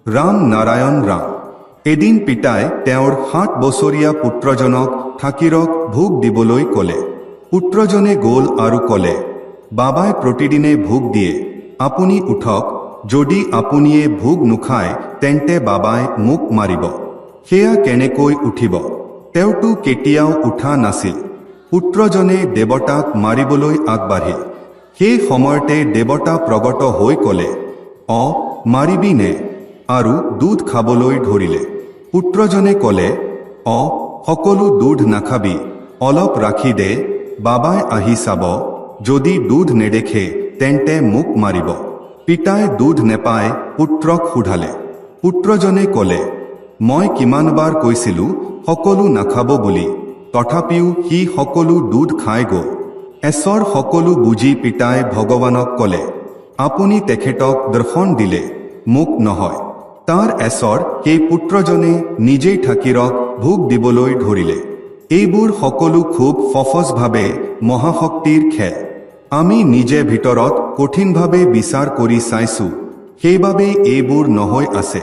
ৰাম নাৰায়ণ ৰাম। এদিন পিতাই তেওঁৰ 7 বছৰীয়া পুত্ৰজনক থাকিৰক ভোগ দিবলৈ ক'লে। পুত্ৰজনে গ'ল আৰু ক'লে, বাবাই প্ৰতিদিনে ভোগ দিয়ে, আপুনি উঠক, যদি আপুনিয়ে ভোগ নোখায় তেন্তে বাবাই মোক মাৰিব। সেয়া কেনেকৈ উঠিব? তেওঁতো কেতিয়াও উঠা নাছিল। পুত্ৰজনে দেৱতাক মাৰিবলৈ আগবাঢ়িল। সেই সময়তে দেৱতা প্ৰগট হৈ ক'লে, মাৰিবি নে? আৰু দুধ খাবলৈ ধৰিলে। পুত্ৰজনে ক'লে, সকলো দুধ নাখাবি, অলপ ৰাখি দে, বাবাই আহি চাব, যদি দুধ নেদেখে তেন্তে মোক মাৰিব। পিতাই দুধ নেপাই পুত্ৰক সোধালে। পুত্ৰজনে ক'লে, মই কিমানবাৰ কৈছিলোঁ সকলো নাখাব বুলি, তথাপিও সি সকলো দুধ খাই গ'ল। এছৰ সকলো বুজি পিতাই ভগৱানক ক'লে, আপুনি তেখেতক দৰ্শন দিলে, মোক নহয়। তাৰ এছৰ সেই পুত্ৰজনে নিজেই থাকিৰক ভোগ দিবলৈ ধৰিলে। এইবোৰ সকলো খুব সহজভাৱে মহাশক্তিৰ খেল। আমি নিজে ভিতৰত কঠিনভাৱে বিচাৰ কৰি চাইছোঁ, সেইবাবেই এইবোৰ নহৈ আছে।